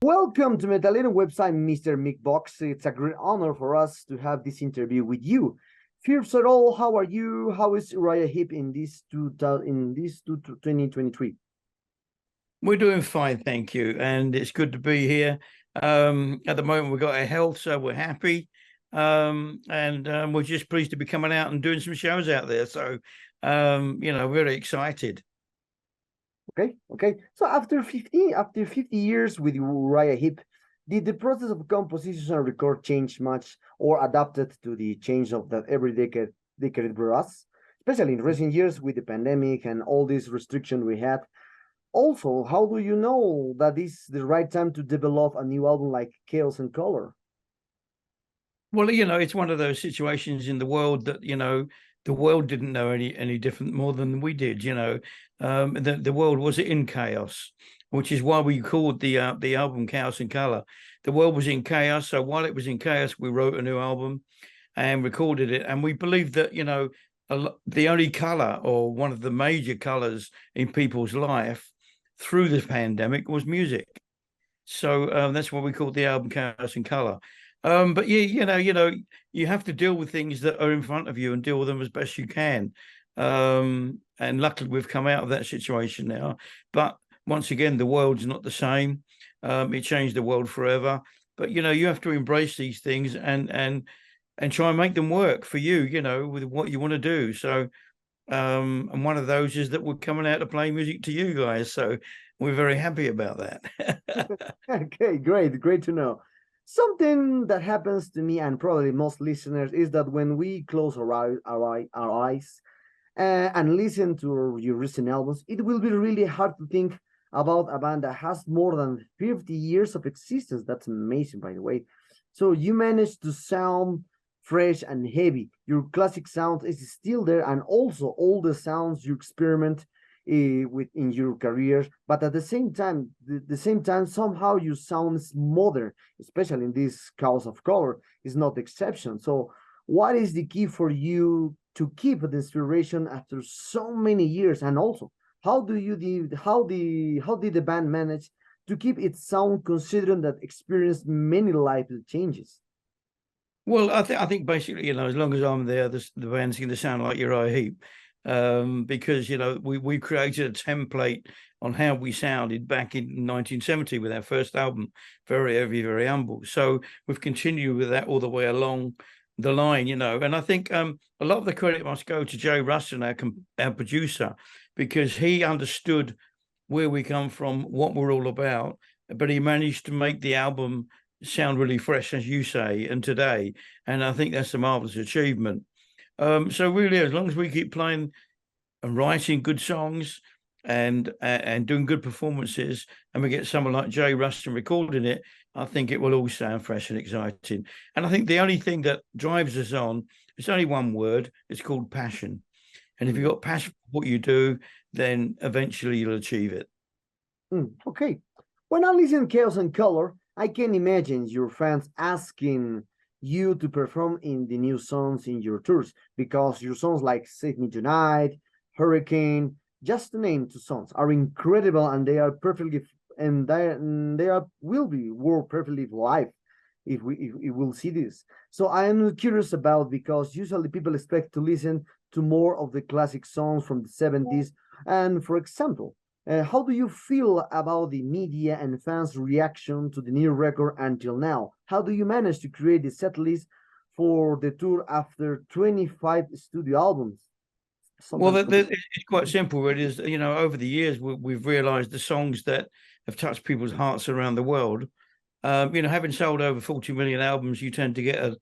Welcome to Metalino website, Mr. Mick Box. It's a great honor for us to have this interview with you. First of all, how are you? How is Uriah Heep in this 2023? We're doing fine, thank you, and it's good to be here. At the moment, we've got our health, so we're happy, and we're just pleased to be coming out and doing some shows out there. So, very excited. Okay. So after 50 years with Uriah Heep, did the process of composition and record change much or adapted to the change of that every decade brought us, especially in recent years with the pandemic and all this restriction we had? Also, how do you know that this is the right time to develop a new album like Chaos and Color? Well, it's one of those situations in the world that, the world didn't know any different more than we did. The world was in chaos, which is why we called the album Chaos and Color. The world was in chaos, so while it was in chaos, we wrote a new album and recorded it. And we believed that, the only color or one of the major colors in people's life through this pandemic was music. So that's what we called the album Chaos and Color. But yeah, you have to deal with things that are in front of you and deal with them as best you can. And luckily we've come out of that situation now. But once again, the world's not the same. It changed the world forever. But you have to embrace these things and try and make them work for you, with what you want to do. So and one of those is that we're coming out to play music to you guys. So we're very happy about that. Okay, great to know. Something that happens to me and probably most listeners is that when we close our eyes and listen to your recent albums, it will be really hard to think about a band that has more than 50 years of existence. That's amazing, by the way. So you managed to sound fresh and heavy. Your classic sound is still there, and also all the sounds you experiment with in your career, but at the same time, somehow you sound modern, especially in this Chaos of Color is not the exception. So what is the key for you to keep the inspiration after so many years? And also, how did the band manage to keep its sound considering that experienced many life changes? Well, I think basically, as long as I'm there, the band's going to sound like Uriah Heep. Because we created a template on how we sounded back in 1970 with our first album, Very Heavy, Very Humble. So we've continued with that all the way along the line, and I think a lot of the credit must go to Jay Ruston, our producer, because he understood where we come from, what we're all about, but he managed to make the album sound really fresh, as you say, and today, and I think that's a marvelous achievement. So really, as long as we keep playing and writing good songs and doing good performances, and we get someone like Jay Ruston recording it, I think it will all sound fresh and exciting. And I think the only thing that drives us on, it's only one word, it's called passion. And if you've got passion for what you do, then eventually you'll achieve it. Okay. When I listen to Chaos and Color, I can imagine your fans asking you to perform in the new songs in your tours, because your songs like Save Me Tonight, Hurricane, just to name two songs, are incredible, and they are perfectly will be work perfectly live if we will see this. So I am curious about, because usually people expect to listen to more of the classic songs from the 70s. And for example, how do you feel about the media and fans' reaction to the new record until now? How do you manage to create the set list for the tour after 25 studio albums? Well, it's quite simple. It is, over the years, we've realized the songs that have touched people's hearts around the world. Having sold over 40 million albums, you tend to get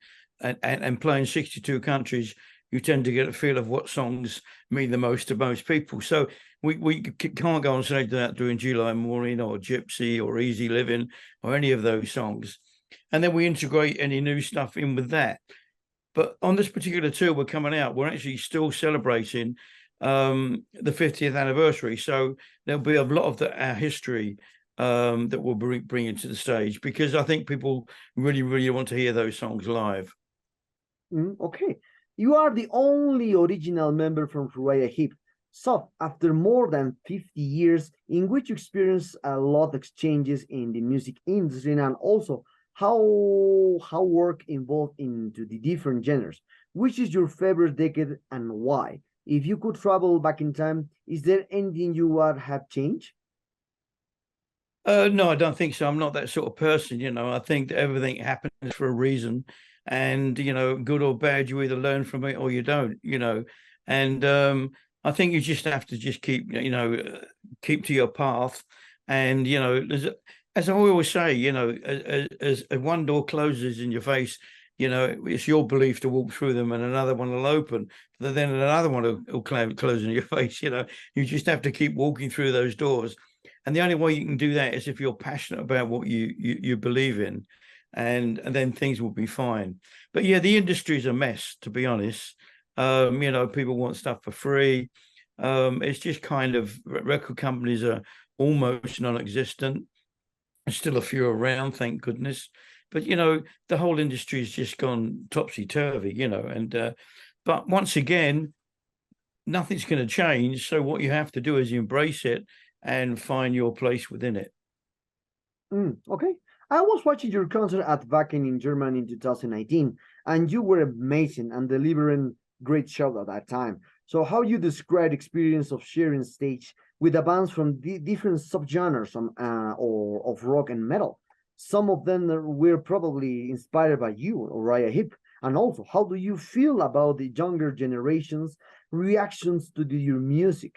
and playing 62 countries, you tend to get a feel of what songs mean the most to most people. So we can't go on stage without doing July Morning or Gypsy or Easy Living or any of those songs. And then we integrate any new stuff in with that. But on this particular tour we're coming out, we're actually still celebrating the 50th anniversary. So there'll be a lot of our history that we'll bring into the stage, because I think people really, really want to hear those songs live. Okay. You are the only original member from Uriah Heep. So, after more than 50 years in which you experience a lot of exchanges in the music industry and also how work evolved into the different genres, which is your favorite decade and why? If you could travel back in time, is there anything you would have changed? No, I don't think so. I'm not that sort of person, you know. I think that everything happens for a reason, and you know, good or bad, you either learn from it or you don't, you know. And I think you just have to just keep, keep to your path, and you know, as I always say, you know, as one door closes in your face, you know, it's your belief to walk through them, and another one will open. But then another one will close in your face. You know, you just have to keep walking through those doors, and the only way you can do that is if you're passionate about what you believe in, and then things will be fine. But yeah, the industry's a mess, to be honest. You know, people want stuff for free. It's just kind of record companies are almost non-existent. There's still a few around, thank goodness. But you know, the whole industry has just gone topsy-turvy, you know, and but once again, nothing's going to change. So what you have to do is embrace it and find your place within it. Okay. I was watching your concert at Wacken in Germany in 2019, and you were amazing and delivering great show at that time. So, how you describe experience of sharing stage with the bands from different subgenres or of rock and metal? Some of them were probably inspired by you, Uriah Heep. And also, how do you feel about the younger generations' reactions to your music?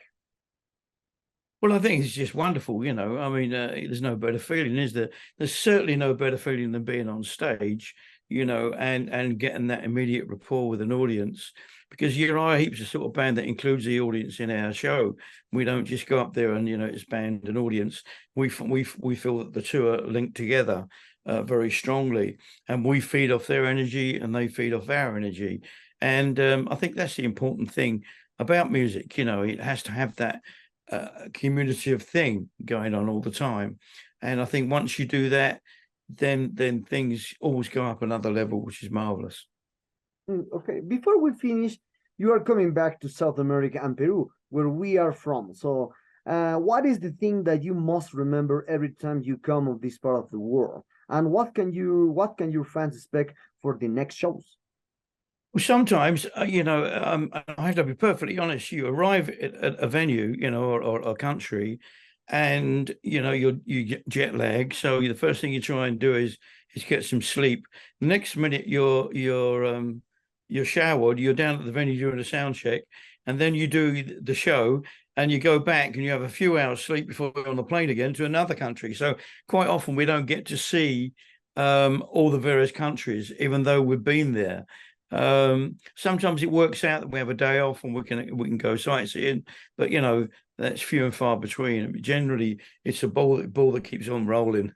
Well, I think it's just wonderful, you know. I mean, there's no better feeling, is there? There's certainly no better feeling than being on stage, you know, and getting that immediate rapport with an audience. Because Uriah Heep's a sort of band that includes the audience in our show. We don't just go up there and it's band and audience. We feel that the two are linked together very strongly, and we feed off their energy and they feed off our energy. And I think that's the important thing about music. You know, it has to have that communicative thing going on all the time. And I think once you do that, then things always go up another level, which is marvelous. Okay, before we finish, you are coming back to South America and Peru, where we are from. So, what is the thing that you must remember every time you come of this part of the world? And what can your fans expect for the next shows? Well, sometimes, I have to be perfectly honest. You arrive at a venue, you know, or a country, and you get jet lag. So the first thing you try and do is get some sleep. The next minute you're showered, you're down at the venue doing a sound check, and then you do the show, and you go back and you have a few hours sleep before you're on the plane again to another country. So quite often we don't get to see all the various countries, even though we've been there. Sometimes it works out that we have a day off and we can go sightseeing, but that's few and far between. Generally, it's a ball that keeps on rolling.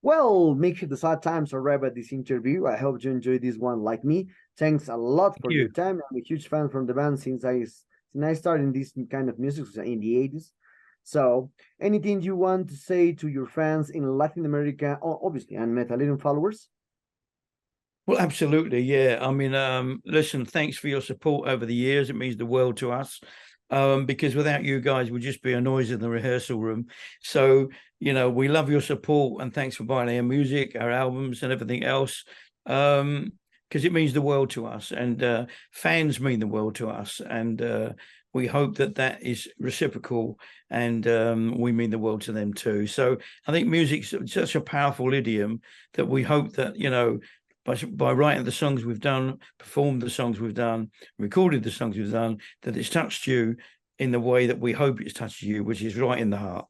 Well, make sure the sad times arrive at this interview. I hope you enjoyed this one like me. Thanks a lot for your time. I'm a huge fan from the band since I started in this kind of music in the 80s. So, anything you want to say to your fans in Latin America, obviously, and Metallica followers? Well, absolutely, yeah. I mean, listen, thanks for your support over the years. It means the world to us. Because without you guys, we'd just be a noise in the rehearsal room. So, we love your support and thanks for buying our music, our albums, and everything else. Because it means the world to us, and fans mean the world to us, and we hope that is reciprocal, and we mean the world to them too. So, I think music's such a powerful idiom that we hope that by writing the songs we've done, performed the songs we've done, recorded the songs we've done, that it's touched you in the way that we hope it's touched you, which is right in the heart.